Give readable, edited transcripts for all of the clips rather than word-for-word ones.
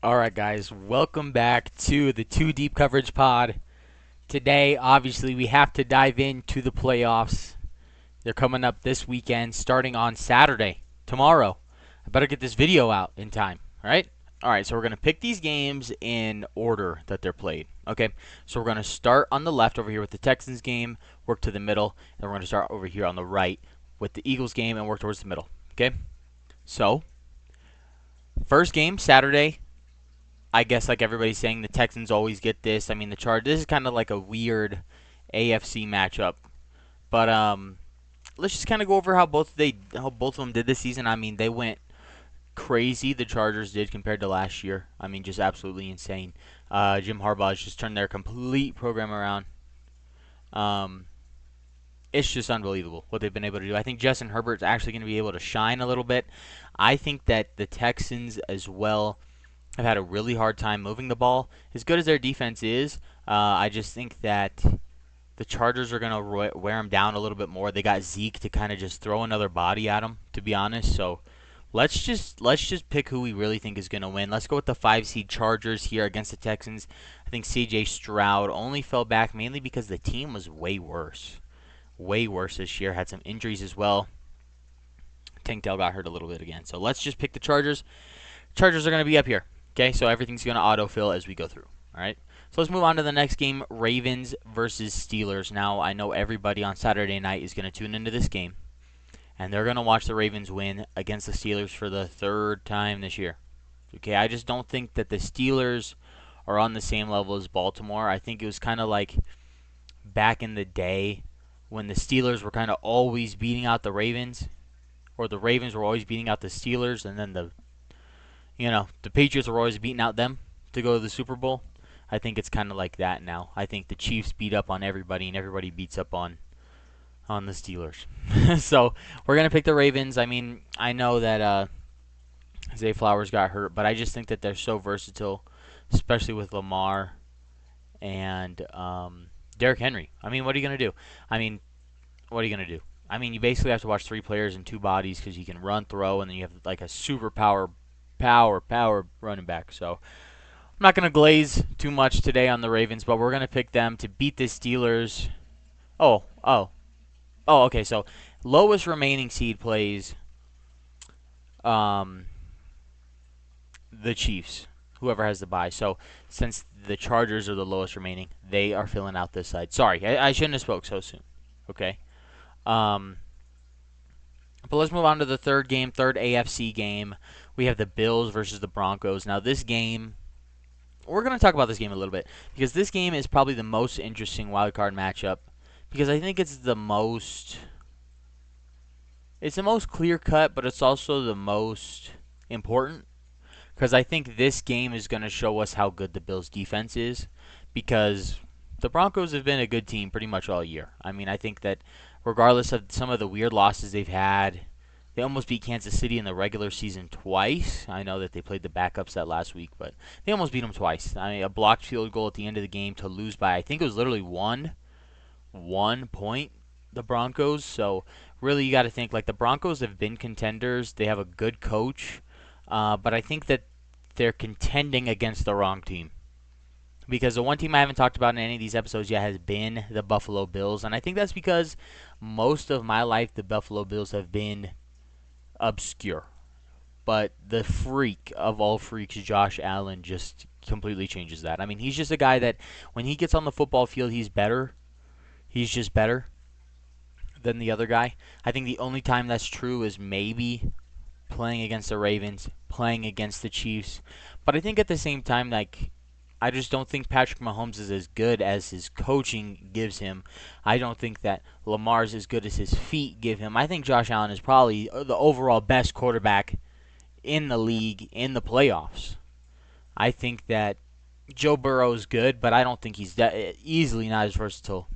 All right, guys, welcome back to the Two Deep Coverage Pod. Today, obviously, we have to dive into the playoffs. They're coming up this weekend, starting on Saturday, tomorrow. I better get this video out in time, all right? All right, so we're going to pick these games in order that they're played, okay? So we're going to start on the left over here with the Texans game, work to the middle, and we're going to start over here on the right with the Eagles game and work towards the middle, okay? So, first game, Saturday, I guess like everybody's saying, the Texans always get this. I mean, the Chargers. This is kind of like a weird AFC matchup, but let's just kind of go over how both of them did this season. I mean, they went crazy. The Chargers did compared to last year. I mean, just absolutely insane. Jim Harbaugh's just turned their complete program around. Um, it's just unbelievable what they've been able to do. I think Justin Herbert's actually going to be able to shine a little bit. I think that the Texans as well have had a really hard time moving the ball. As good as their defense is, I just think that the Chargers are going to wear them down a little bit more. They got Zeke to kind of just throw another body at them, to be honest. So let's just pick who we really think is going to win. Let's go with the 5 seed Chargers here against the Texans. I think C.J. Stroud only fell back mainly because the team was way worse this year. Had some injuries as well. Tank Dell got hurt a little bit again. So let's just pick the Chargers. Chargers are going to be up here. Okay, so everything's going to autofill as we go through. All right, so let's move on to the next game, Ravens versus Steelers. Now, I know everybody on Saturday night is going to tune into this game, and they're going to watch the Ravens win against the Steelers for the third time this year. Okay, I just don't think that the Steelers are on the same level as Baltimore. I think it was kind of like back in the day when the Steelers were kind of always beating out the Ravens, or the Ravens were always beating out the Steelers, and then the Patriots were always beating out them to go to the Super Bowl. I think it's kind of like that now. I think the Chiefs beat up on everybody, and everybody beats up on the Steelers. So we're gonna pick the Ravens. I mean, I know that Zay Flowers got hurt, but I just think that they're so versatile, especially with Lamar and Derrick Henry. I mean, what are you gonna do? I mean, what are you gonna do? I mean, you basically have to watch three players and two bodies because you can run, throw, and then you have like a super power running back. So I'm not going to glaze too much today on the Ravens, but we're going to pick them to beat the Steelers. Oh, oh, oh, okay. So lowest remaining seed plays um, the Chiefs, whoever has the bye. So since the Chargers are the lowest remaining, they are filling out this side. Sorry, I shouldn't have spoke so soon. Okay. Um, but let's move on to the third game, third AFC game. We have the Bills versus the Broncos. Now this game, we're going to talk about this game a little bit because this game is probably the most interesting wild card matchup because I think it's the most clear cut, but it's also the most important because I think this game is going to show us how good the Bills defense is because the Broncos have been a good team pretty much all year. I mean, I think that regardless of some of the weird losses they've had, they almost beat Kansas City in the regular season twice. I know that they played the backups that last week, but they almost beat them twice. I mean, a blocked field goal at the end of the game to lose by, I think it was literally one point, the Broncos. So really, you got to think like the Broncos have been contenders. They have a good coach, but I think that they're contending against the wrong team. Because the one team I haven't talked about in any of these episodes yet has been the Buffalo Bills, and I think that's because most of my life the Buffalo Bills have been obscure. But the freak of all freaks, Josh Allen, just completely changes that. I mean, he's just a guy that when he gets on the football field, he's better. He's just better than the other guy. I think the only time that's true is maybe playing against the Ravens, playing against the Chiefs. But I think at the same time, like, I just don't think Patrick Mahomes is as good as his coaching gives him. I don't think that Lamar's as good as his feet give him. I think Josh Allen is probably the overall best quarterback in the league in the playoffs. I think that Joe Burrow is good, but I don't think he's easily not as versatile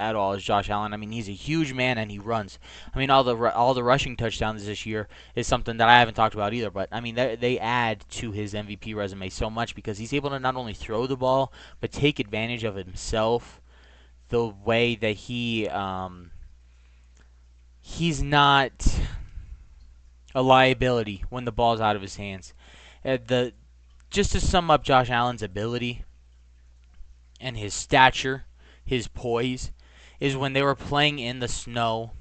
at all as Josh Allen. I mean, he's a huge man and he runs. I mean, all the rushing touchdowns this year is something that I haven't talked about either. But I mean, they add to his MVP resume so much because he's able to not only throw the ball but take advantage of himself. The way that he's not a liability when the ball's out of his hands. The just to sum up Josh Allen's ability and his stature, his poise, is when they were playing in the snow.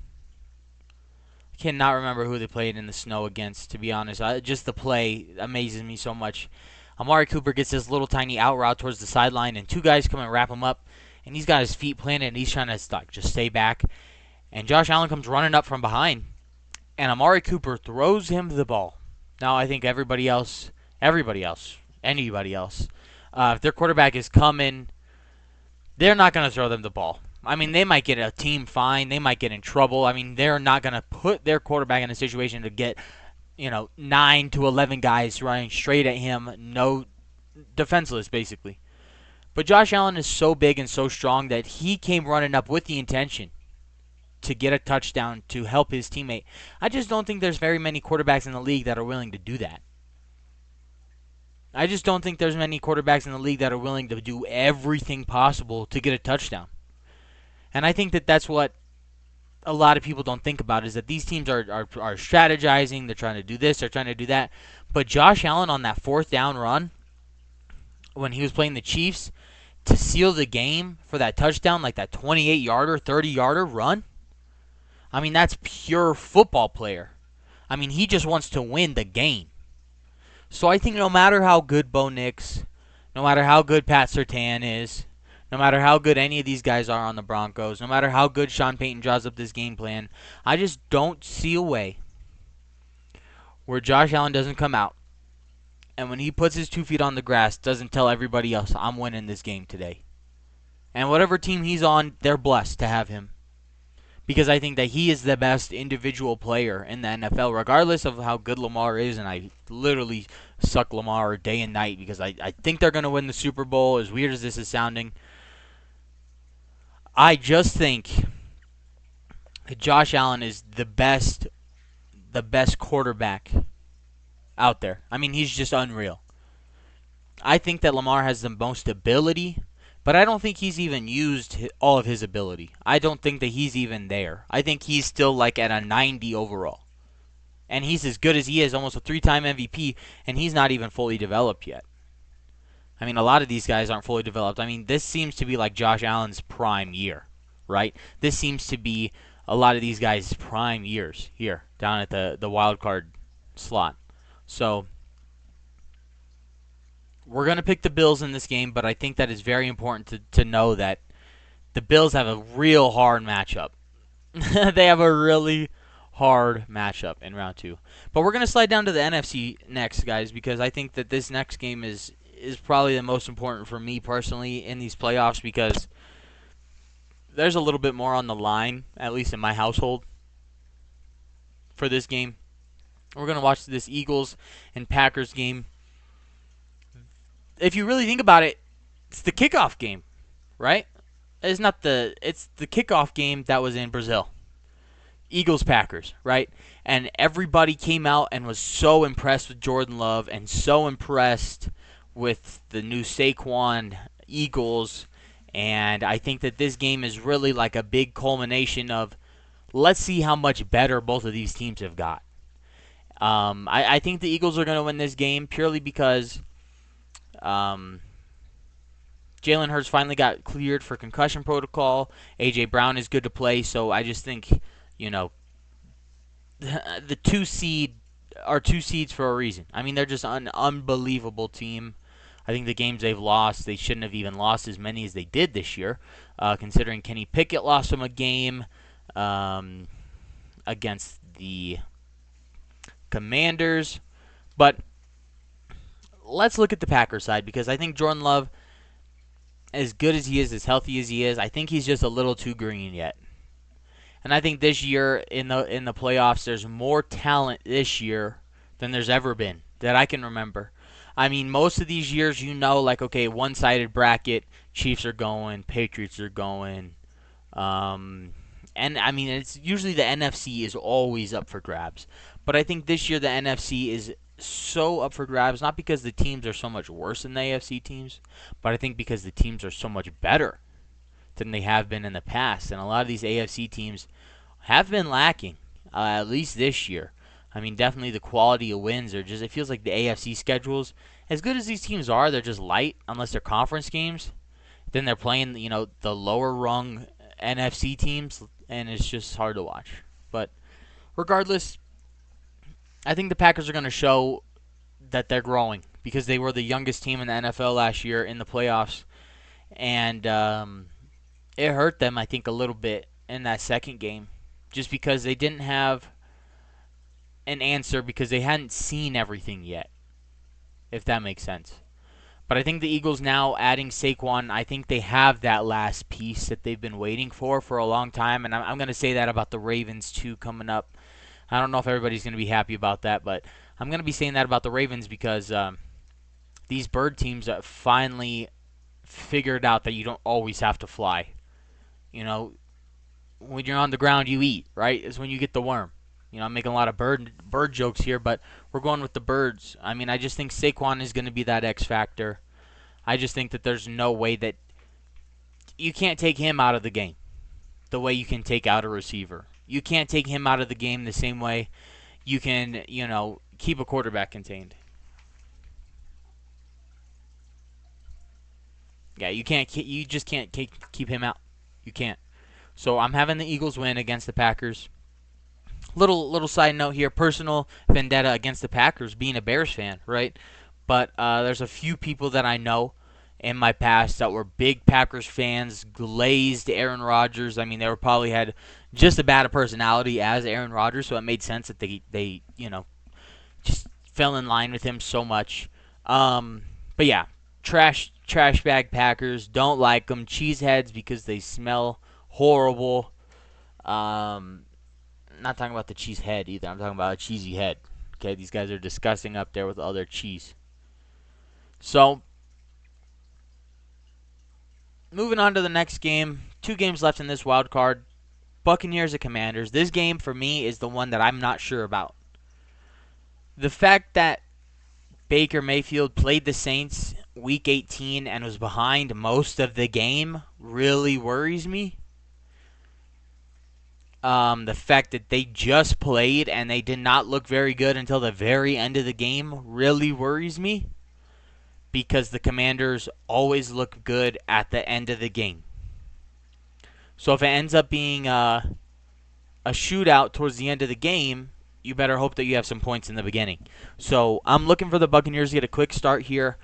I cannot remember who they played in the snow against, to be honest. Just the play amazes me so much. Amari Cooper gets this little tiny out route towards the sideline, and two guys come and wrap him up, and he's got his feet planted, and he's trying to just stay back. And Josh Allen comes running up from behind, and Amari Cooper throws him the ball. Now I think anybody else, if their quarterback is coming, they're not going to throw them the ball. I mean, they might get a team fine. They might get in trouble. I mean, they're not going to put their quarterback in a situation to get, 9 to 11 guys running straight at him, no defenseless, basically. But Josh Allen is so big and so strong that he came running up with the intention to get a touchdown to help his teammate. I just don't think there's very many quarterbacks in the league that are willing to do that. I just don't think there's many quarterbacks in the league that are willing to do everything possible to get a touchdown. And I think that that's what a lot of people don't think about, is that these teams are strategizing. They're trying to do this. They're trying to do that. But Josh Allen on that fourth down run, when he was playing the Chiefs, to seal the game for that touchdown, like that 28-yarder, 30-yarder run, I mean, that's pure football player. I mean, he just wants to win the game. So I think no matter how good Bo Nix, no matter how good Pat Surtain is, no matter how good any of these guys are on the Broncos, no matter how good Sean Payton draws up this game plan, I just don't see a way where Josh Allen doesn't come out, and when he puts his 2 feet on the grass, doesn't tell everybody else, I'm winning this game today. And whatever team he's on, they're blessed to have him. Because I think that he is the best individual player in the NFL, regardless of how good Lamar is. And I literally suck Lamar day and night because I think they're going to win the Super Bowl, as weird as this is sounding. I just think that Josh Allen is the best quarterback out there. I mean, he's just unreal. I think that Lamar has the most ability, but I don't think he's even used all of his ability. I don't think that he's even there. I think he's still like at a 90 overall. And he's as good as he is, almost a 3-time MVP, and he's not even fully developed yet. I mean, a lot of these guys aren't fully developed. I mean, this seems to be like Josh Allen's prime year, right? This seems to be a lot of these guys' prime years here, down at the wild card slot. So we're going to pick the Bills in this game, but I think that it's very important to know that the Bills have a real hard matchup. They have a really hard matchup in round 2. But we're going to slide down to the NFC next, guys, because I think that this next game is probably the most important for me personally in these playoffs, because there's a little bit more on the line, at least in my household, for this game. We're going to watch this Eagles and Packers game. If you really think about it, it's the kickoff game, right? It's the kickoff game that was in Brazil. Eagles-Packers, right? And everybody came out and was so impressed with Jordan Love and so impressed with the new Saquon Eagles. And I think that this game is really like a big culmination of, let's see how much better both of these teams have got. I think the Eagles are going to win this game purely because Jalen Hurts finally got cleared for concussion protocol. A.J. Brown is good to play, so I just think, the 2 seed are 2 seeds for a reason. I mean, they're just an unbelievable team. I think the games they've lost, they shouldn't have even lost as many as they did this year, considering Kenny Pickett lost them a game against the Commanders. But let's look at the Packers side, because I think Jordan Love, as good as he is, as healthy as he is, I think he's just a little too green yet. And I think this year in the playoffs, there's more talent this year than there's ever been that I can remember. I mean, most of these years, like, okay, one-sided bracket, Chiefs are going, Patriots are going. And, I mean, it's usually the NFC is always up for grabs. But I think this year the NFC is so up for grabs, not because the teams are so much worse than the AFC teams, but I think because the teams are so much better than they have been in the past. And a lot of these AFC teams have been lacking, at least this year. I mean, definitely the quality of wins are just, it feels like the AFC schedules as good as these teams are, they're just light unless they're conference games. Then they're playing, the lower rung NFC teams, and it's just hard to watch. But regardless, I think the Packers are going to show that they're growing because they were the youngest team in the NFL last year in the playoffs, and it hurt them, I think, a little bit in that second game, just because they didn't have an answer because they hadn't seen everything yet, if that makes sense. But I think the Eagles now adding Saquon, I think they have that last piece that they've been waiting for a long time, and I'm going to say that about the Ravens too coming up. I don't know if everybody's going to be happy about that, but I'm going to be saying that about the Ravens because these bird teams finally figured out that you don't always have to fly. You know, when you're on the ground, you eat, right? It's when you get the worm. I'm making a lot of bird jokes here, but we're going with the birds. I mean, I just think Saquon is going to be that X factor. I just think that there's no way that you can't take him out of the game the way you can take out a receiver. You can't take him out of the game the same way you can, keep a quarterback contained. Yeah, you can't. You just can't keep him out. You can't. So I'm having the Eagles win against the Packers. Little side note here, personal vendetta against the Packers, being a Bears fan, right? But there's a few people that I know in my past that were big Packers fans, glazed Aaron Rodgers. I mean, they were probably had just as bad a personality as Aaron Rodgers, so it made sense that they just fell in line with him so much. But yeah, trash bag Packers, don't like them. Cheeseheads because they smell horrible. Not talking about the cheese head either. I'm talking about a cheesy head. Okay, these guys are disgusting up there with all their cheese. So, moving on to the next game. 2 games left in this wild card. Buccaneers and Commanders. This game, for me, is the one that I'm not sure about. The fact that Baker Mayfield played the Saints Week 18 and was behind most of the game really worries me. The fact that they just played and they did not look very good until the very end of the game really worries me because the Commanders always look good at the end of the game. So if it ends up being a shootout towards the end of the game, you better hope that you have some points in the beginning. So I'm looking for the Buccaneers to get a quick start here.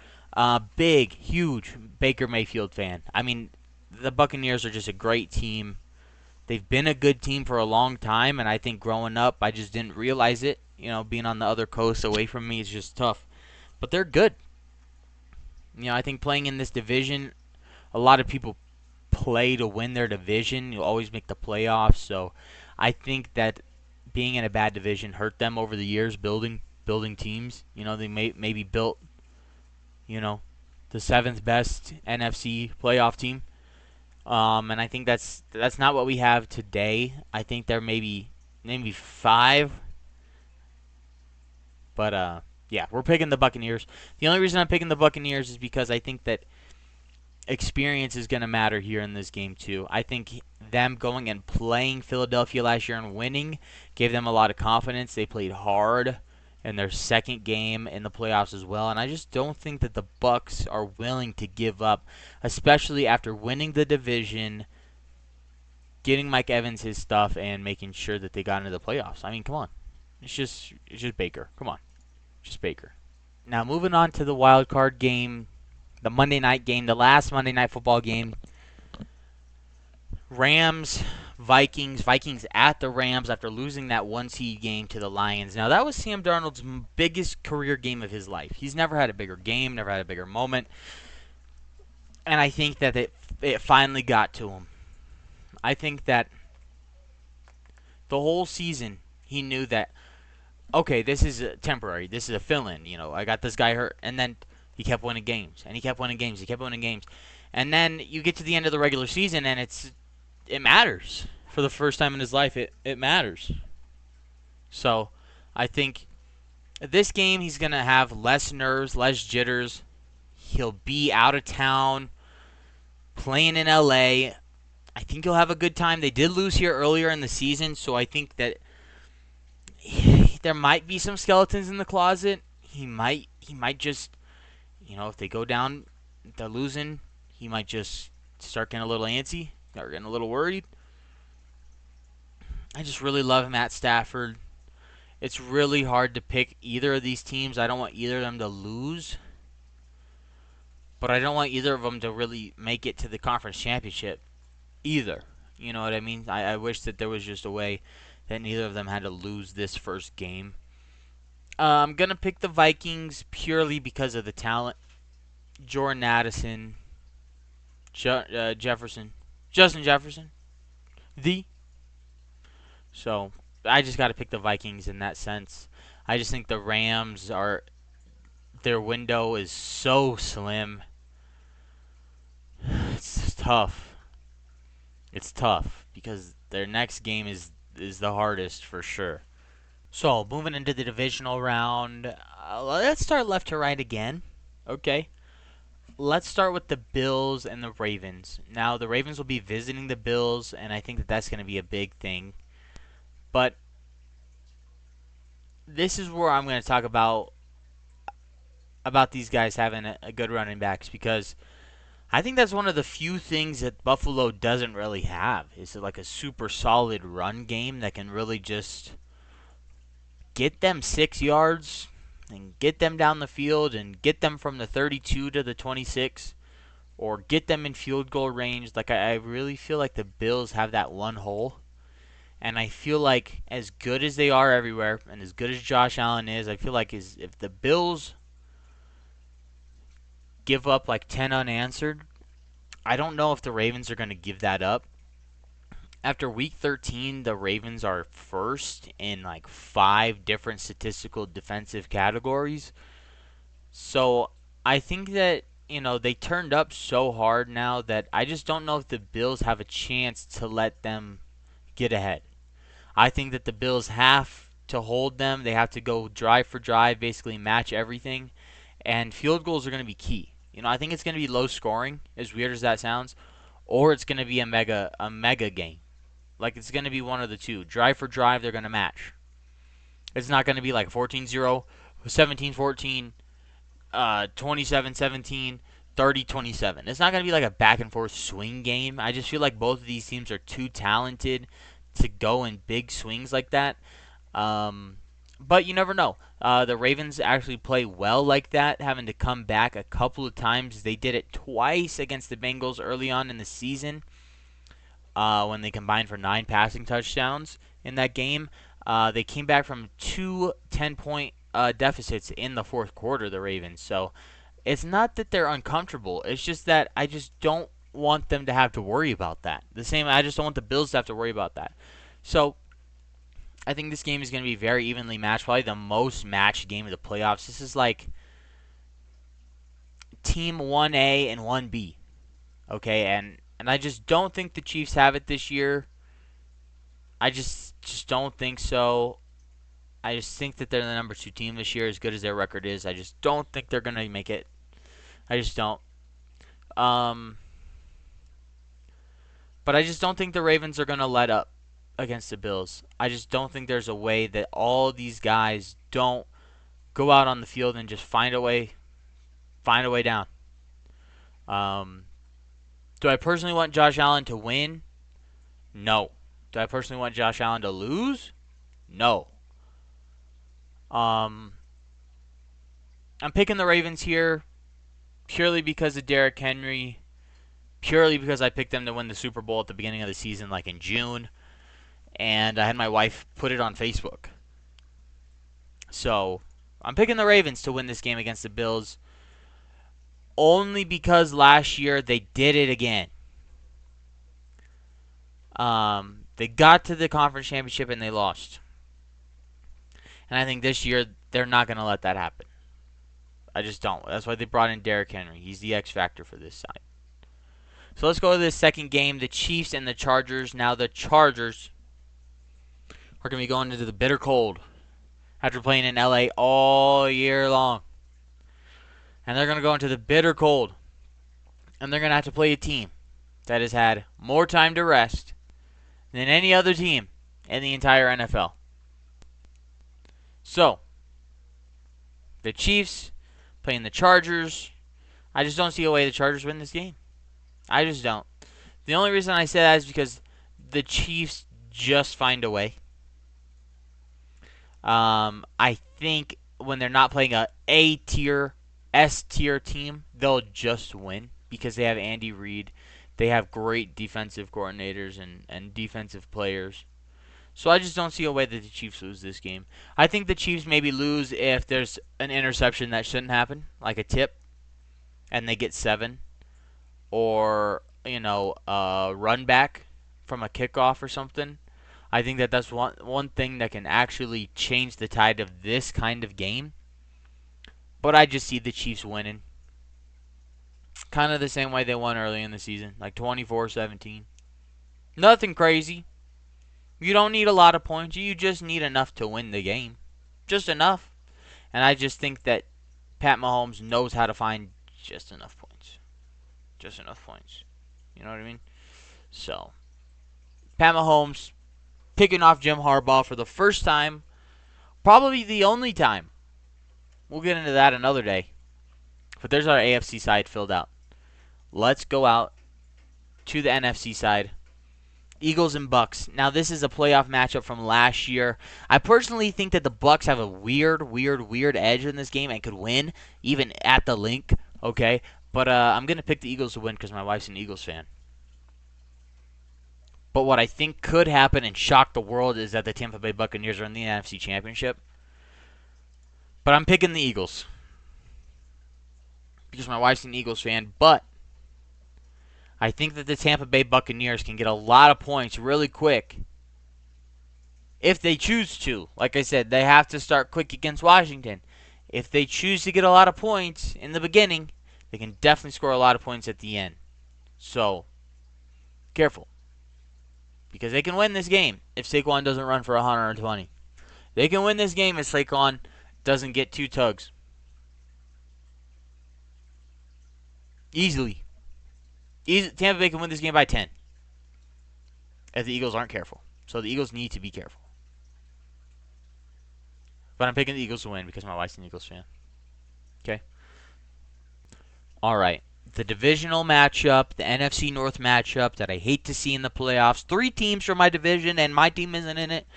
Big, huge Baker Mayfield fan. I mean, the Buccaneers are just a great team. They've been a good team for a long time, and I think growing up, I just didn't realize it. Being on the other coast away from me is just tough. But they're good. I think playing in this division, a lot of people play to win their division. You'll always make the playoffs. So I think that being in a bad division hurt them over the years, building teams. They maybe built, the 7th best NFC playoff team. And I think that's not what we have today. I think they're maybe 5. But yeah, we're picking the Buccaneers. The only reason I'm picking the Buccaneers is because I think that experience is going to matter here in this game too. I think them going and playing Philadelphia last year and winning gave them a lot of confidence. They played hard in their second game in the playoffs as well, and I just don't think that the Bucs are willing to give up, especially after winning the division, getting Mike Evans his stuff, and making sure that they got into the playoffs. I mean, come on. It's just Baker. Come on. Just Baker. Now, moving on to the wild card game, the Monday night game, the last Monday night football game. Rams, Vikings at the Rams after losing that 1-seed game to the Lions. Now, that was Sam Darnold's biggest career game of his life. He's never had a bigger game, never had a bigger moment. And I think that it finally got to him. I think that the whole season he knew that, okay, this is temporary. This is a fill-in. I got this guy hurt. And then he kept winning games. And he kept winning games. He kept winning games. And then you get to the end of the regular season and it matters. For the first time in his life, it matters. So, I think this game he's going to have less nerves, less jitters. He'll be out of town, playing in LA. I think he'll have a good time. They did lose here earlier in the season, so I think that there might be some skeletons in the closet. He might just If they go down, they're losing, he might just start getting a little antsy, start getting a little worried. I just really love Matt Stafford. It's really hard to pick either of these teams. I don't want either of them to lose, but I don't want either of them to really make it to the conference championship either. You know what I mean? I wish that there was just a way that neither of them had to lose this first game. I'm going to pick the Vikings purely because of the talent. Jordan Addison, Jefferson, Justin Jefferson, the. So I just got to pick the Vikings in that sense. I just think the Rams their window is so slim. It's tough. It's tough because their next game is the hardest for sure. So moving into the divisional round, let's start left to right again. Okay. Let's start with the Bills and the Ravens. Now, the Ravens will be visiting the Bills, and I think that that's going to be a big thing. But this is where I'm going to talk about these guys having a good running backs, because I think that's one of the few things that Buffalo doesn't really have, is like a super solid run game that can really just get them 6 yards and get them down the field and get them from the 32 to the 26. Or get them in field goal range. Like, I really feel like the Bills have that one hole. And I feel like as good as they are everywhere, and as good as Josh Allen is, I feel like if the Bills give up like 10 unanswered, I don't know if the Ravens are going to give that up. After week 13, the Ravens are first in like 5 different statistical defensive categories. So I think that they turned up so hard now that I just don't know if the Bills have a chance to let them get ahead. I think that the Bills have to hold them. They have to go drive for drive, basically match everything, and field goals are going to be key. I think it's going to be low scoring, as weird as that sounds, or it's going to be a mega game. Like, it's going to be one of the two. Drive for drive, they're going to match. It's not going to be like 14-0, 17-14, 27-17, 30-27. It's not going to be like a back and forth swing game. I just feel like both of these teams are too talented to go in big swings like that. But you never know. The Ravens actually play well like that, having to come back a couple of times. They did it twice against the Bengals early on in the season when they combined for 9 passing touchdowns in that game. They came back from 2 10-point deficits in the fourth quarter, the Ravens. So it's not that they're uncomfortable. It's just that I just don't want them to have to worry about that. I just don't want the Bills to have to worry about that. So I think this game is going to be very evenly matched, probably the most matched game of the playoffs. This is like Team 1A and 1B. Okay, and I just don't think the Chiefs have it this year. I just don't think so. I just think that they're the number 2 team this year, as good as their record is. I just don't think they're going to make it. I just don't. But I just don't think the Ravens are going to let up against the Bills. I just don't think there's a way that all these guys don't go out on the field and just find a way down. Do I personally want Josh Allen to win? No. Do I personally want Josh Allen to lose? No. I'm picking the Ravens here purely because of Derrick Henry, purely because I picked them to win the Super Bowl at the beginning of the season, like in June, and I had my wife put it on Facebook. So I'm picking the Ravens to win this game against the Bills only because last year they did it again. They got to the conference championship and they lost. And I think this year they're not going to let that happen. I just don't. That's why they brought in Derrick Henry. He's the X factor for this side. So let's go to this second game, the Chiefs and the Chargers. Now the Chargers are going to be going into the bitter cold after playing in LA all year long. And they're going to go into the bitter cold. And they're going to have to play a team that has had more time to rest than any other team in the entire NFL. So, the Chiefs playing the Chargers. I just don't see a way the Chargers win this game. I just don't. The only reason I say that is because the Chiefs just find a way. I think when they're not playing A tier, S tier team, they'll just win because they have Andy Reid. They have great defensive coordinators and defensive players. So I just don't see a way that the Chiefs lose this game. I think the Chiefs maybe lose if there's an interception that shouldn't happen, like a tip, and they get 7, or a run back from a kickoff or something. I think that that's one thing that can actually change the tide of this kind of game. But I just see the Chiefs winning. Kind of the same way they won early in the season, like 24-17. Nothing crazy. You don't need a lot of points. You just need enough to win the game. Just enough. And I just think that Pat Mahomes knows how to find just enough points. Just enough points. You know what I mean? So, Pat Mahomes picking off Jim Harbaugh for the first time. Probably the only time. We'll get into that another day. But there's our AFC side filled out. Let's go out to the NFC side. Eagles and Bucks. Now this is a playoff matchup from last year. I personally think that the Bucks have a weird edge in this game and could win even at the link. Okay, but I'm gonna pick the Eagles to win because my wife's an Eagles fan. But what I think could happen and shock the world is that the Tampa Bay Buccaneers are in the NFC Championship. But I'm picking the Eagles because my wife's an Eagles fan. But I think that the Tampa Bay Buccaneers can get a lot of points really quick if they choose to. Like I said, they have to start quick against Washington. If they choose to get a lot of points in the beginning, they can definitely score a lot of points at the end. So, careful. Because they can win this game if Saquon doesn't run for 120. They can win this game if Saquon doesn't get 2 tugs. Easily. Tampa Bay can win this game by 10 if the Eagles aren't careful. So the Eagles need to be careful. But I'm picking the Eagles to win because my wife's an Eagles fan. Okay? All right. The divisional matchup, the NFC North matchup that I hate to see in the playoffs. 3 teams from my division, and my team isn't in it.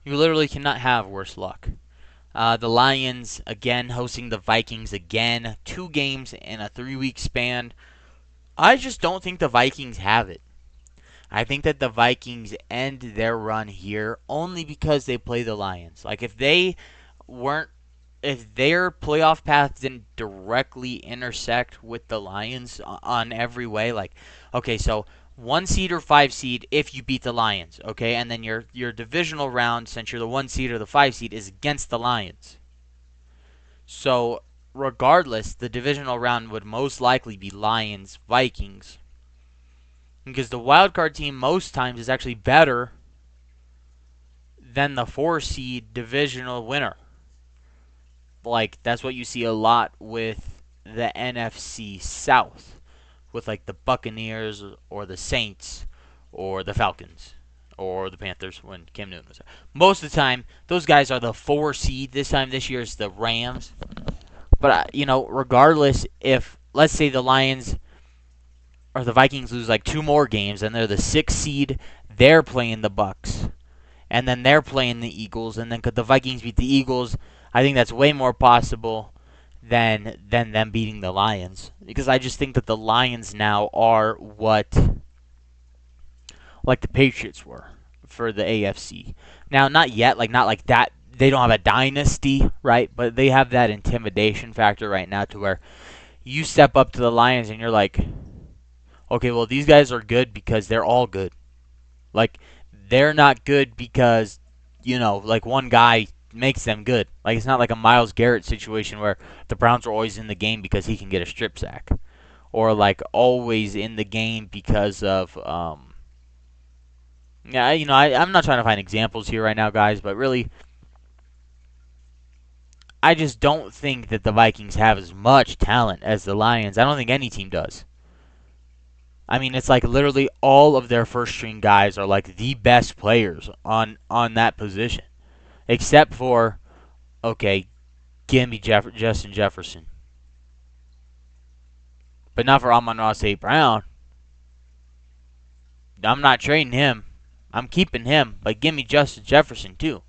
You literally cannot have worse luck. The Lions, again, hosting the Vikings again. 2 games in a 3-week span. I just don't think the Vikings have it. I think that the Vikings end their run here only because they play the Lions. Like if their playoff path didn't directly intersect with the Lions on every way, like, okay, so 1 seed or 5 seed if you beat the Lions, okay, and then your divisional round, since you're the 1 seed or the 5 seed, is against the Lions. So regardless, the divisional round would most likely be Lions-Vikings. Because the wildcard team most times is actually better than the 4-seed divisional winner. Like, that's what you see a lot with the NFC South. With, like, the Buccaneers or the Saints or the Falcons or the Panthers when Cam Newton was there. Most of the time, those guys are the 4 seed. This year it's the Rams. But, regardless, if, let's say the Lions or the Vikings lose like 2 more games and they're the 6th seed, they're playing the Bucks. And then they're playing the Eagles. And then could the Vikings beat the Eagles? I think that's way more possible than them beating the Lions. Because I just think that the Lions now are what, like the Patriots were for the AFC. Now, not yet, not like that. They don't have a dynasty, right? But they have that intimidation factor right now to where you step up to the Lions and you're like, okay, well, these guys are good because they're all good. Like, they're not good because, like one guy makes them good. Like, it's not like a Myles Garrett situation where the Browns are always in the game because he can get a strip sack. Or, like, always in the game because of, I'm not trying to find examples here right now, guys, but really, I just don't think that the Vikings have as much talent as the Lions. I don't think any team does. I mean, it's like literally all of their first-string guys are like the best players on that position. Except for, okay, give me Justin Jefferson. but not for Amon-Ra St. Brown. I'm not trading him. I'm keeping him, but give me Justin Jefferson too.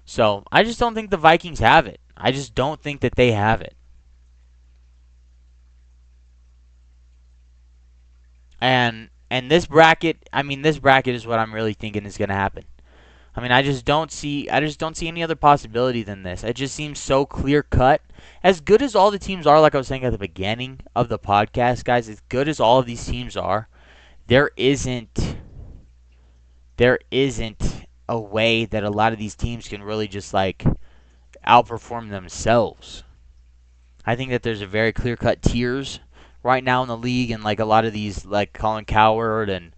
So I just don't think the Vikings have it. I just don't think that they have it. And this bracket, this bracket is what I'm really thinking is going to happen. I just don't see any other possibility than this. It just seems so clear cut. As good as all the teams are, like I was saying at the beginning of the podcast, guys, as good as all of these teams are, there isn't a way that a lot of these teams can really just like outperform themselves. I think that there's a very clear-cut tiers right now in the league, and like a lot of these, like Colin Cowherd and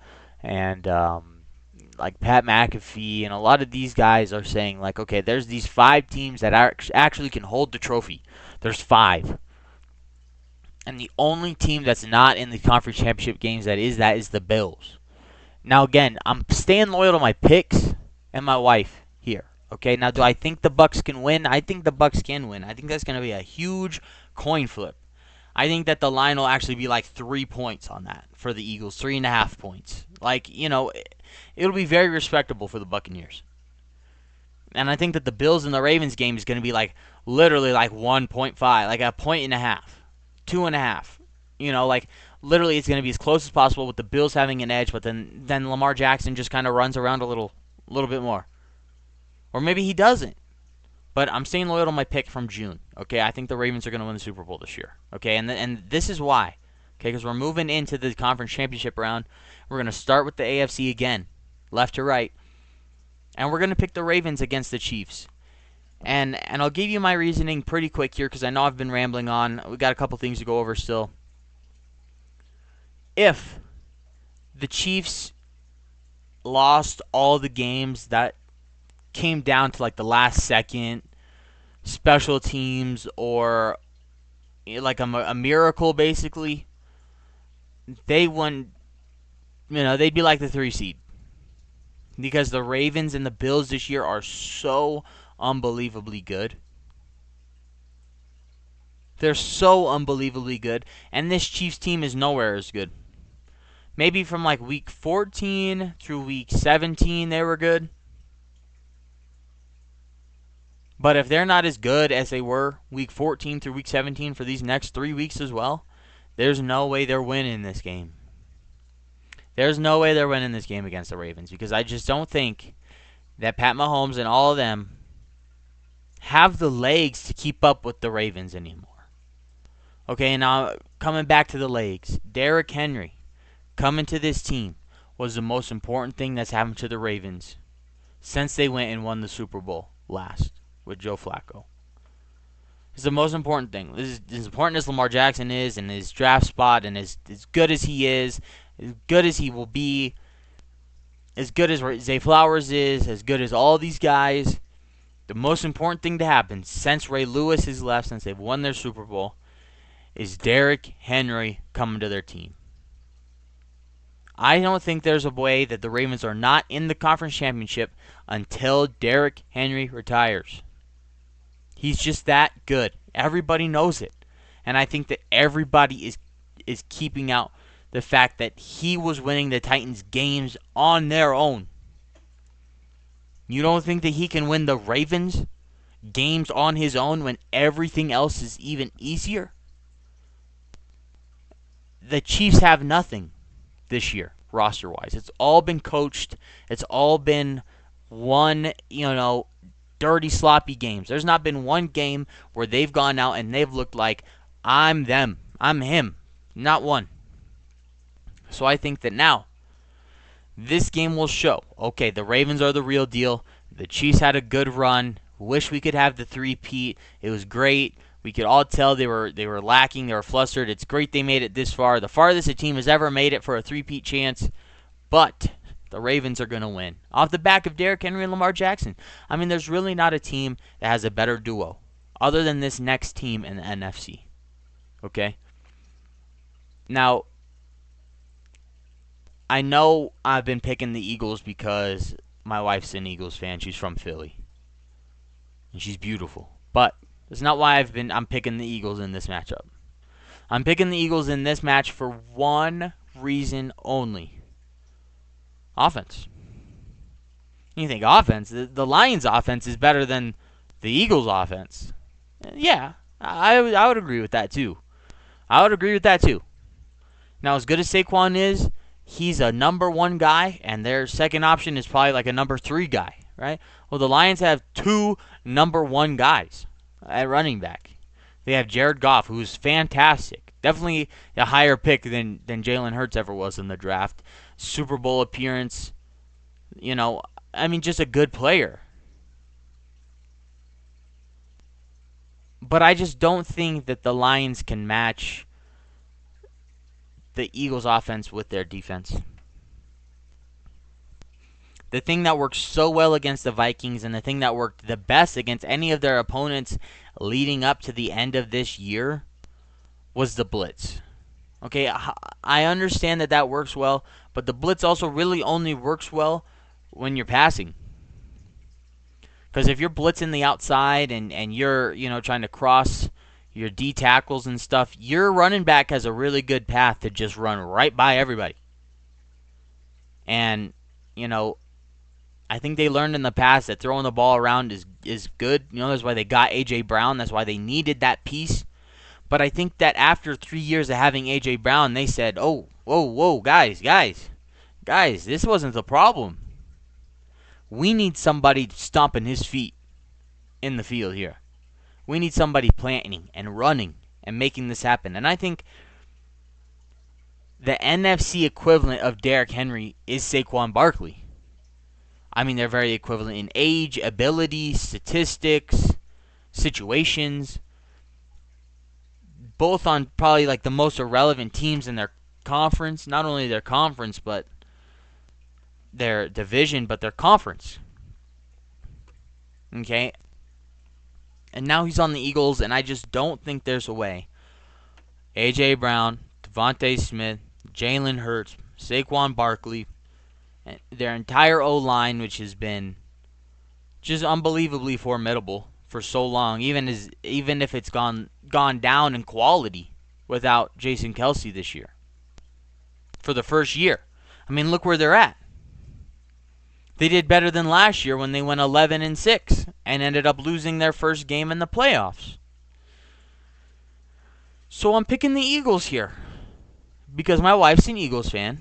like Pat McAfee, and a lot of these guys are saying like, okay, there's these 5 teams that actually can hold the trophy. There's 5, and the only team that's not in the conference championship games that is the Bills. Now again, I'm staying loyal to my picks and my wife here. Okay, now do I think the Bucks can win? I think the Bucks can win. I think that's going to be a huge coin flip. I think that the line will actually be like 3 points on that for the Eagles, 3.5 points. Like, it'll be very respectable for the Buccaneers. And I think that the Bills and the Ravens game is going to be like literally like 1.5, like a point and a half, 2.5. Like literally it's going to be as close as possible with the Bills having an edge, but then Lamar Jackson just kind of runs around a little bit more. Or maybe he doesn't. But I'm staying loyal to my pick from June. Okay, I think the Ravens are going to win the Super Bowl this year. Okay, and this is why. Okay, because we're moving into the conference championship round. We're going to start with the AFC again, left to right. And we're going to pick the Ravens against the Chiefs. And I'll give you my reasoning pretty quick here because I know I've been rambling on. We got a couple things to go over still. If the Chiefs lost all the games that came down to like the last second, special teams, or like a miracle basically, they won. They'd be like the 3 seed because the Ravens and the Bills this year are so unbelievably good. They're so unbelievably good, and this Chiefs team is nowhere as good. Maybe from like week 14 through week 17 they were good. But if they're not as good as they were week 14 through week 17 for these next 3 weeks as well, there's no way they're winning this game. There's no way they're winning this game against the Ravens because I just don't think that Pat Mahomes and all of them have the legs to keep up with the Ravens anymore. Okay, now coming back to the legs, Derrick Henry coming to this team was the most important thing that's happened to the Ravens since they went and won the Super Bowl last with Joe Flacco. It's the most important thing. This is as important as Lamar Jackson is and his draft spot and as good as he is, as good as he will be, as good as Zay Flowers is, as good as all these guys. The most important thing to happen since Ray Lewis has left, since they've won their Super Bowl, is Derrick Henry coming to their team. I don't think there's a way that the Ravens are not in the conference championship until Derrick Henry retires. He's just that good. Everybody knows it. And I think that everybody is keeping out the fact that he was winning the Titans games on their own. You don't think that he can win the Ravens games on his own when everything else is even easier? The Chiefs have nothing this year, roster-wise. It's all been coached. It's all been one, dirty, sloppy games. There's not been one game where they've gone out and they've looked like, I'm them, I'm him. Not one. So I think that now, this game will show, okay, the Ravens are the real deal. The Chiefs had a good run. Wish we could have the three-peat. It was great. We could all tell they were lacking. They were flustered. It's great they made it this far. The farthest a team has ever made it for a three-peat chance. But the Ravens are going to win. Off the back of Derrick Henry and Lamar Jackson. There's really not a team that has a better duo other than this next team in the NFC. Okay? Now, I know I've been picking the Eagles because my wife's an Eagles fan. She's from Philly. And she's beautiful. But that's not why I'm picking the Eagles in this matchup. I'm picking the Eagles in this match for one reason only. Offense. You think offense? The Lions' offense is better than the Eagles' offense. Yeah, I would agree with that too. I would agree with that too. Now, as good as Saquon is, he's a number one guy, and their second option is probably like a number three guy, right? Well, the Lions have two number one guys at running back. They have Jared Goff, who's fantastic. Definitely a higher pick than Jalen Hurts ever was in the draft. Super Bowl appearance. Just a good player. But I just don't think that the Lions can match the Eagles' offense with their defense. The thing that worked so well against the Vikings and the thing that worked the best against any of their opponents leading up to the end of this year was the blitz. Okay, I understand that works well, but the blitz also really only works well when you're passing. Because if you're blitzing the outside and you're, trying to cross your D tackles and stuff, your running back has a really good path to just run right by everybody. And, I think they learned in the past that throwing the ball around is good. That's why they got A.J. Brown. That's why they needed that piece. But I think that after 3 years of having A.J. Brown, they said, oh, whoa, guys, this wasn't the problem. We need somebody stomping his feet in the field here. We need somebody planting and running and making this happen. And I think the NFC equivalent of Derrick Henry is Saquon Barkley. They're very equivalent in age, ability, statistics, situations. Both on probably like the most irrelevant teams in their conference. Not only their conference, but their division, but their conference. Okay? And now he's on the Eagles, and I just don't think there's a way. A.J. Brown, Devontae Smith, Jalen Hurts, Saquon Barkley, their entire O-line, which has been just unbelievably formidable for so long, even if it's gone down in quality without Jason Kelce this year. For the first year. Look where they're at. They did better than last year when they went 11-6 and ended up losing their first game in the playoffs. So I'm picking the Eagles here because my wife's an Eagles fan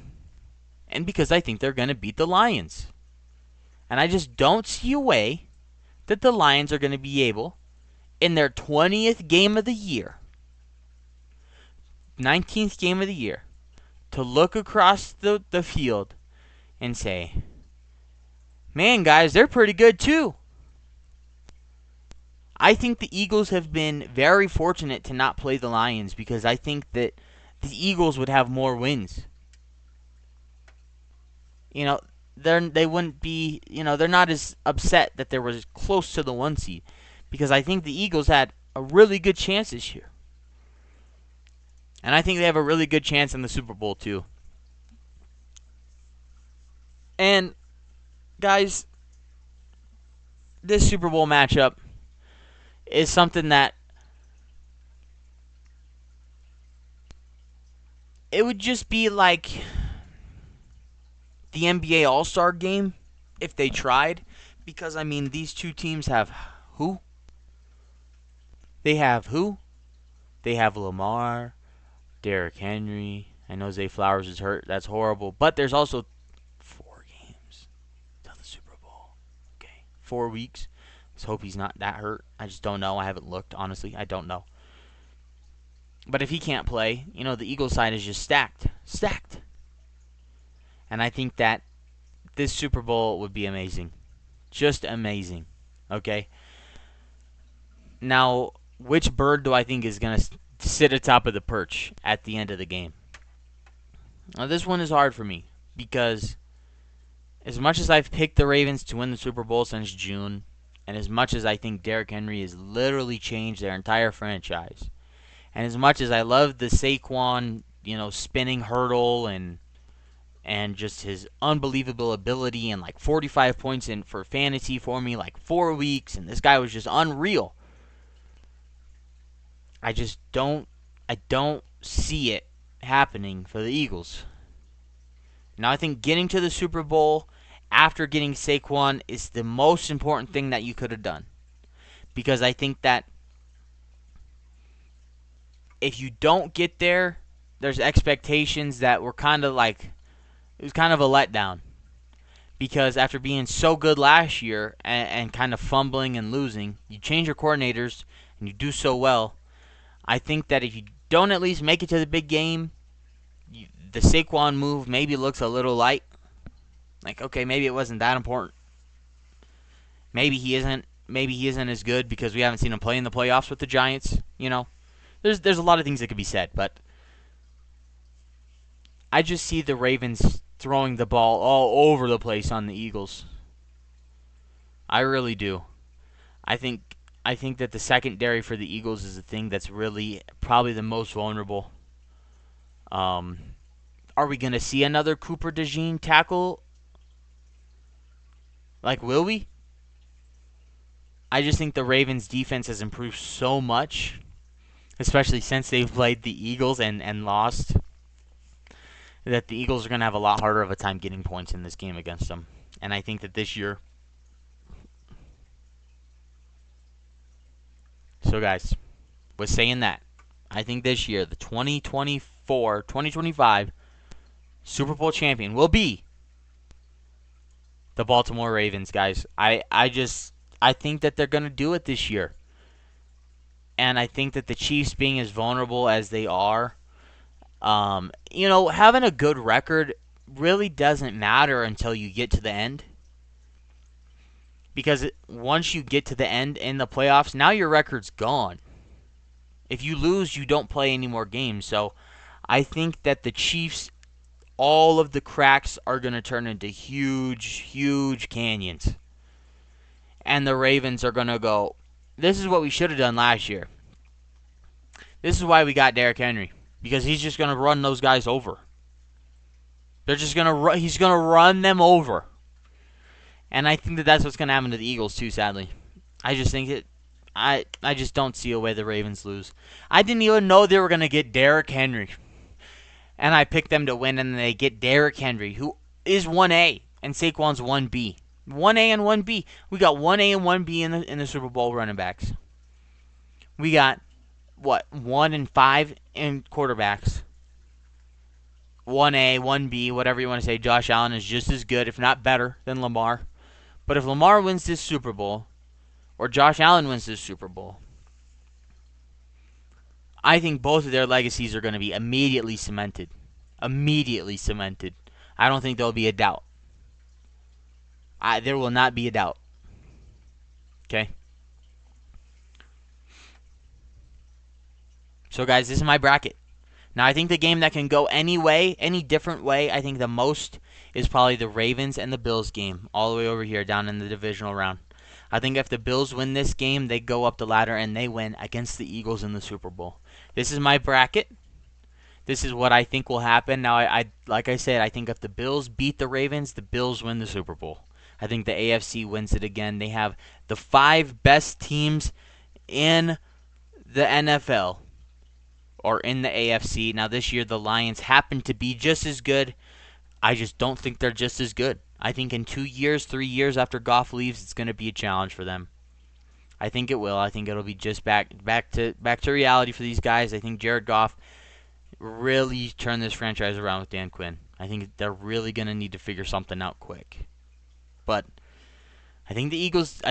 and because I think they're going to beat the Lions. And I just don't see a way that the Lions are going to be able, in their 20th game of the year, 19th game of the year, to look across the field and say, man, guys, they're pretty good too. I think the Eagles have been very fortunate to not play the Lions because I think that the Eagles would have more wins. They wouldn't be, they're not as upset that they were close to the 1 seed because I think the Eagles had a really good chance this year. And I think they have a really good chance in the Super Bowl too. And guys, this Super Bowl matchup is something that it would just be like the NBA All-Star game if they tried. Because, these two teams have who? They have who? They have Lamar, Derrick Henry. I know Zay Flowers is hurt. That's horrible. But there's also 4 games till the Super Bowl. Okay, 4 weeks. Let's hope he's not that hurt. I just don't know. I haven't looked, honestly. I don't know. But if he can't play, the Eagles side is just stacked. Stacked. And I think that this Super Bowl would be amazing. Just amazing. Okay? Now, which bird do I think is going to sit atop of the perch at the end of the game? Now, this one is hard for me because as much as I've picked the Ravens to win the Super Bowl since June, and as much as I think Derrick Henry has literally changed their entire franchise, and as much as I love the Saquon, spinning hurdle and just his unbelievable ability and like 45 points in for fantasy for me like 4 weeks, and this guy was just unreal. I just don't I don't see it happening for the Eagles. Now, I think getting to the Super Bowl after getting Saquon is the most important thing that you could have done. Because I think that if you don't get there, there's expectations that were kind of like, it was kind of a letdown. Because after being so good last year and kind of fumbling and losing, you change your coordinators and you do so well. I think that if you don't at least make it to the big game, the Saquon move maybe looks a little light. Like, okay, maybe it wasn't that important. Maybe he isn't. Maybe he isn't as good because we haven't seen him play in the playoffs with the Giants. There's a lot of things that could be said, but I just see the Ravens throwing the ball all over the place on the Eagles. I really do. I think that the secondary for the Eagles is the thing that's really probably the most vulnerable. Are we gonna see another Cooper DeJean tackle? Like, will we? I just think the Ravens' defense has improved so much, especially since they've played the Eagles and lost, that the Eagles are going to have a lot harder of a time getting points in this game against them. And I think that this year... So, guys, with saying that, I think this year, the 2024-2025 Super Bowl champion will be the Baltimore Ravens, guys. I think that they're going to do it this year. And I think that the Chiefs, being as vulnerable as they are, having a good record really doesn't matter until you get to the end. Because once you get to the end in the playoffs, now your record's gone. If you lose, you don't play any more games. So I think that the Chiefs, all of the cracks are going to turn into huge, huge canyons. And the Ravens are going to go, this is what we should have done last year. This is why we got Derrick Henry. Because he's just going to run those guys over. He's going to run them over. And I think that that's what's going to happen to the Eagles too, sadly. I just think I just don't see a way the Ravens lose. I didn't even know they were going to get Derrick Henry. And I picked them to win, and they get Derrick Henry, who is 1A, and Saquon's 1B. 1A and 1B. We got 1A and 1B in the Super Bowl running backs. We got, 1 and 5 in quarterbacks. 1A, 1B, whatever you want to say. Josh Allen is just as good, if not better, than Lamar. But if Lamar wins this Super Bowl, or Josh Allen wins this Super Bowl, I think both of their legacies are going to be immediately cemented. Immediately cemented. I don't think there'll be a doubt. There will not be a doubt. Okay? So, guys, this is my bracket. Now, I think the game that can go any way, any different way, I think the most is probably the Ravens and the Bills game, all the way over here down in the divisional round. I think if the Bills win this game, they go up the ladder and they win against the Eagles in the Super Bowl. This is my bracket. This is what I think will happen. Now, like I said, I think if the Bills beat the Ravens, the Bills win the Super Bowl. I think the AFC wins it again. They have the 5 best teams in the NFL. Or in the AFC. Now, this year, the Lions happen to be just as good. I just don't think they're just as good. I think in 2 years, 3 years after Goff leaves, it's going to be a challenge for them. I think it will. I think it'll be just back to reality for these guys. I think Jared Goff really turned this franchise around with Dan Quinn. I think they're really going to need to figure something out quick. But I think the Eagles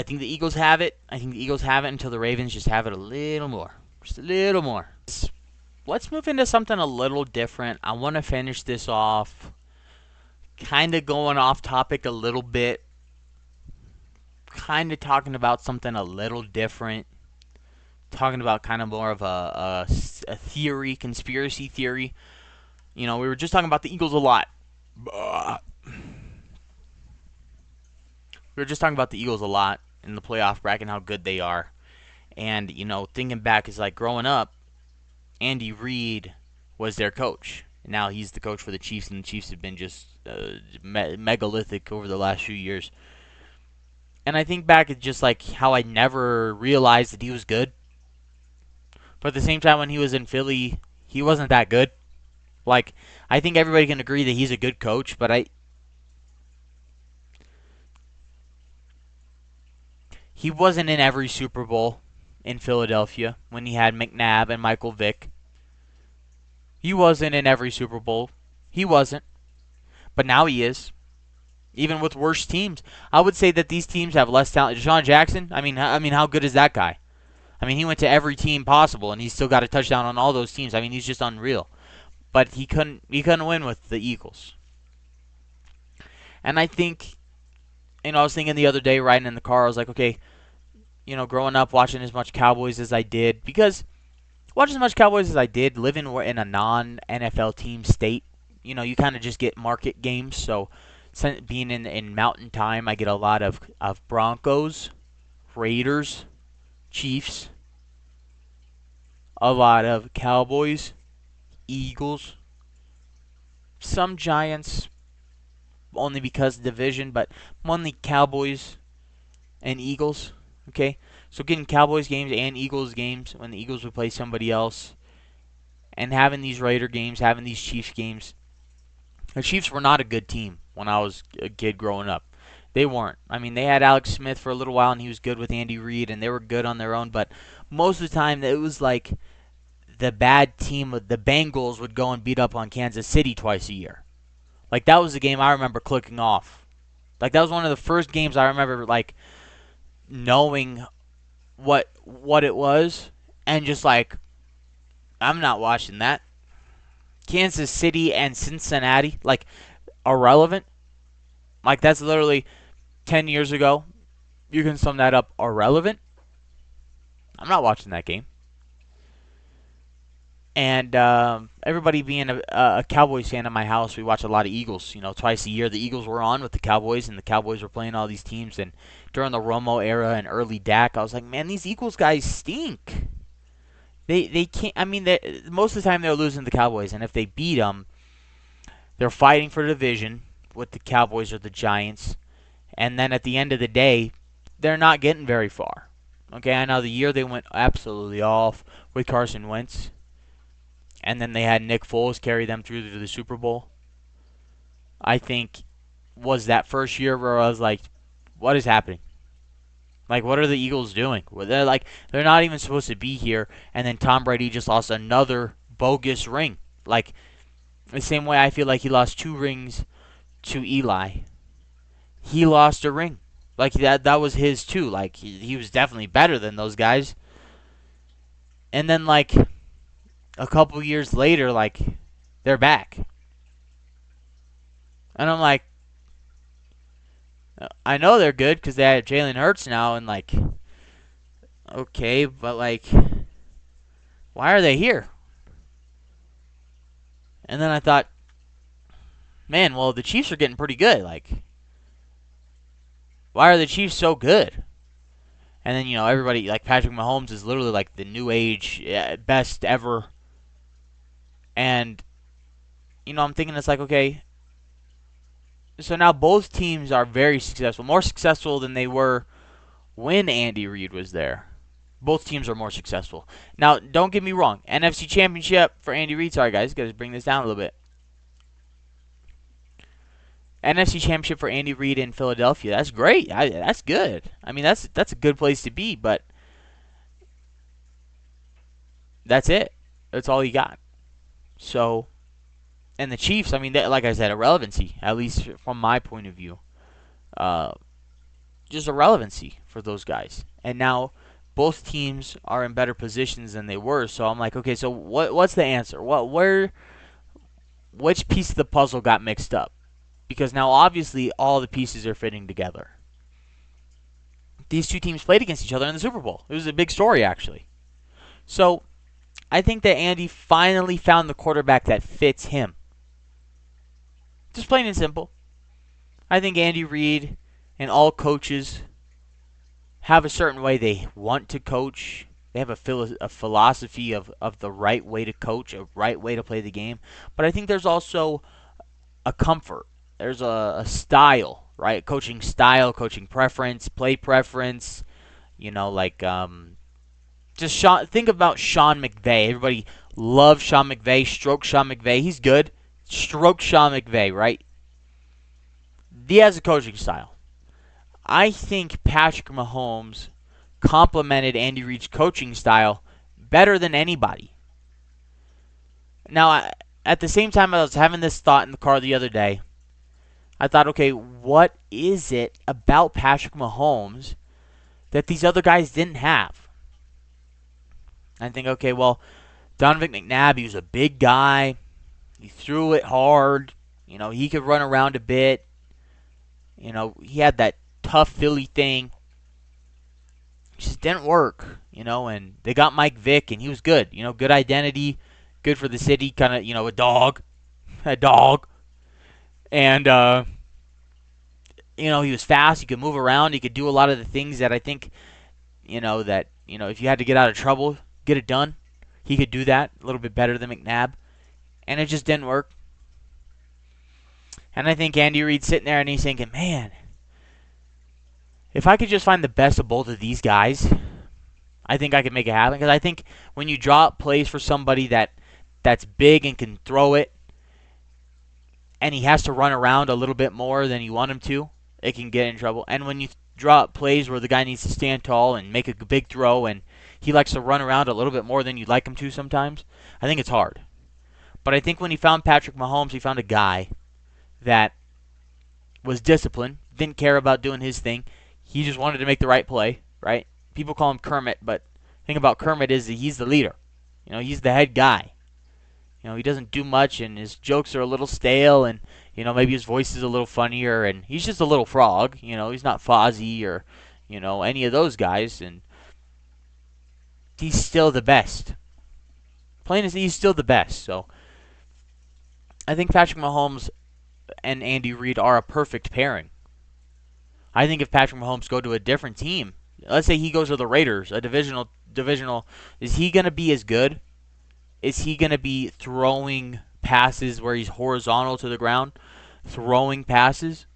have it. I think the Eagles have it until the Ravens just have it a little more. Just a little more. Let's move into something a little different. I want to finish this off kind of going off topic a little bit. Kind of talking about something a little different. Talking about kind of more of a theory, conspiracy theory. We were just talking about the Eagles a lot. We were just talking about the Eagles a lot in the playoff bracket and how good they are. And, thinking back is like growing up, Andy Reid was their coach. Now he's the coach for the Chiefs, and the Chiefs have been just megalithic over the last few years. And I think back at just like how I never realized that he was good. But at the same time, when he was in Philly, he wasn't that good. Like, I think everybody can agree that he's a good coach, but he wasn't in every Super Bowl in Philadelphia when he had McNabb and Michael Vick. He wasn't in every Super Bowl. He wasn't. But now he is. Even with worse teams. I would say that these teams have less talent. Deshaun Jackson, I mean, how good is that guy? I mean, he went to every team possible, and he still got a touchdown on all those teams. I mean, he's just unreal. But he couldn't win with the Eagles. And I think, I was thinking the other day riding in the car, I was like, okay, growing up watching as much Cowboys as I did, because watching as much Cowboys as I did, living in a non-NFL team state, you kind of just get market games. So being in Mountain Time, I get a lot of Broncos, Raiders, Chiefs, a lot of Cowboys, Eagles, some Giants, only because of division, but mainly Cowboys and Eagles. Okay, so getting Cowboys games and Eagles games when the Eagles would play somebody else, and having these Raider games, having these Chiefs games. The Chiefs were not a good team when I was a kid growing up. They weren't. I mean, they had Alex Smith for a little while, and he was good with Andy Reid, and they were good on their own. But most of the time, it was like the bad team, the Bengals, would go and beat up on Kansas City twice a year. Like, that was the game I remember clicking off. Like, that was one of the first games I remember, like, knowing what it was, and just like, I'm not watching that. Kansas City and Cincinnati, like, irrelevant. Like, that's literally 10 years ago. You can sum that up irrelevant. I'm not watching that game. And everybody being a Cowboys fan in my house, we watch a lot of Eagles. Twice a year the Eagles were on with the Cowboys, and the Cowboys were playing all these teams. And during the Romo era and early Dak, I was like, man, these Eagles guys stink. They can't. I mean, most of the time they're losing to the Cowboys, and if they beat them, they're fighting for the division with the Cowboys or the Giants. And then at the end of the day, they're not getting very far. Okay, I know the year they went absolutely off with Carson Wentz, and then they had Nick Foles carry them through to the Super Bowl. I think was that first year where I was like, what is happening? Like, what are the Eagles doing? They're not even supposed to be here, and then Tom Brady just lost another bogus ring. Like, the same way I feel like he lost 2 rings to Eli. He lost a ring. Like, that was his too. Like, he was definitely better than those guys. And then, like, a couple years later, like, they're back. And I'm like, I know they're good because they have Jalen Hurts now, and, like, okay, but, like, why are they here? And then I thought, man, well, the Chiefs are getting pretty good. Like, why are the Chiefs so good? And then, everybody, like, Patrick Mahomes is literally, like, the new age best ever. And, I'm thinking it's like, okay, so now both teams are very successful, more successful than they were when Andy Reid was there. Both teams are more successful. Now, don't get me wrong. NFC Championship for Andy Reid. Sorry, guys. Got to bring this down a little bit. NFC Championship for Andy Reid in Philadelphia. That's great. That's good. I mean, that's a good place to be, but that's it. That's all you got. So, and the Chiefs, I mean, like I said, irrelevancy, at least from my point of view. Just irrelevancy for those guys. And now both teams are in better positions than they were. So I'm like, okay, so what's the answer? Which piece of the puzzle got mixed up? Because now obviously all the pieces are fitting together. These two teams played against each other in the Super Bowl. It was a big story, actually. So I think that Andy finally found the quarterback that fits him. Just plain and simple. I think Andy Reid and all coaches have a certain way they want to coach. They have a philosophy of the right way to coach, a right way to play the game. But I think there's also a comfort. There's a style, right? Coaching style, coaching preference, play preference. Like think about Sean McVay. Everybody loves Sean McVay, stroke Sean McVay. He's good. Stroke Sean McVay, right? He has a coaching style. I think Patrick Mahomes complemented Andy Reid's coaching style better than anybody. Now, at the same time, I was having this thought in the car the other day. I thought, okay, what is it about Patrick Mahomes that these other guys didn't have? I think, okay, well, Donovan McNabb, he was a big guy. He threw it hard. He could run around a bit. He had that tough Philly thing. It just didn't work, and they got Mike Vick, and he was good. Good identity, good for the city, kind of, a dog. A dog. And, he was fast. He could move around. He could do a lot of the things that I think, if you had to get out of trouble, get it done. He could do that a little bit better than McNabb. And it just didn't work. And I think Andy Reid's sitting there and he's thinking, man, if I could just find the best of both of these guys, I think I could make it happen. Because I think when you draw up plays for somebody that's big and can throw it, and he has to run around a little bit more than you want him to, it can get in trouble. And when you draw up plays where the guy needs to stand tall and make a big throw, and he likes to run around a little bit more than you'd like him to sometimes, I think it's hard. But I think when he found Patrick Mahomes, he found a guy that was disciplined, didn't care about doing his thing. He just wanted to make the right play, right? People call him Kermit, but the thing about Kermit is that he's the leader. He's the head guy. He doesn't do much, and his jokes are a little stale, and, maybe his voice is a little funnier, and he's just a little frog. He's not Fozzie or, any of those guys, and he's still the best. Plain as he's still the best, so I think Patrick Mahomes and Andy Reid are a perfect pairing. I think if Patrick Mahomes go to a different team, let's say he goes to the Raiders, a divisional, is he going to be as good? Is he going to be throwing passes where he's horizontal to the ground, throwing passes?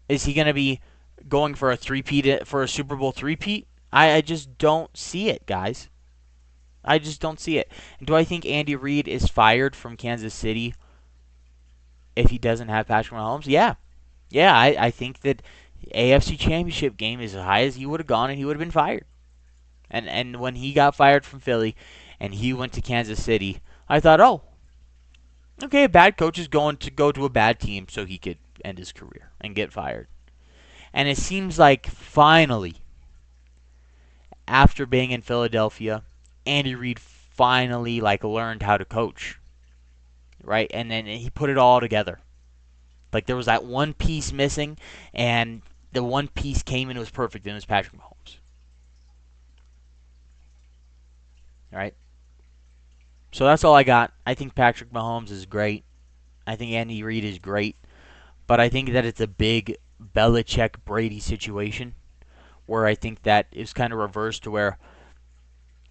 Is he going to be going for a three-peat, for a Super Bowl three-peat? I just don't see it, guys. I just don't see it. And do I think Andy Reid is fired from Kansas City if he doesn't have Patrick Mahomes? Yeah. Yeah, I think that AFC Championship game is as high as he would have gone, and he would have been fired. And when he got fired from Philly and he went to Kansas City, I thought, oh, okay, a bad coach is going to go to a bad team so he could end his career and get fired. And it seems like finally, after being in Philadelphia, Andy Reid finally learned how to coach, right? And then he put it all together. There was that one piece missing, and the one piece came and it was perfect, and it was Patrick Mahomes. All right? So that's all I got. I think Patrick Mahomes is great. I think Andy Reid is great. But I think that it's a big Belichick-Brady situation where I think that is kind of reversed to where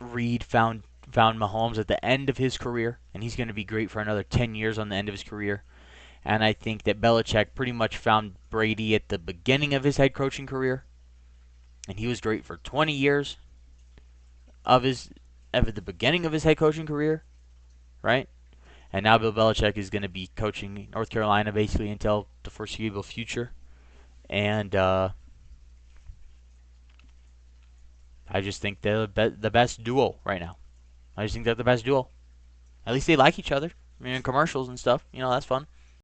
Reid found Mahomes at the end of his career, and he's going to be great for another 10 years on the end of his career. And I think that Belichick pretty much found Brady at the beginning of his head coaching career, and he was great for 20 years of the beginning of his head coaching career, right? And now Bill Belichick is going to be coaching North Carolina basically until the foreseeable future. And I just think they're the best duo right now. I just think they're the best duo. At least they like each other. I mean, in commercials and stuff, that's fun.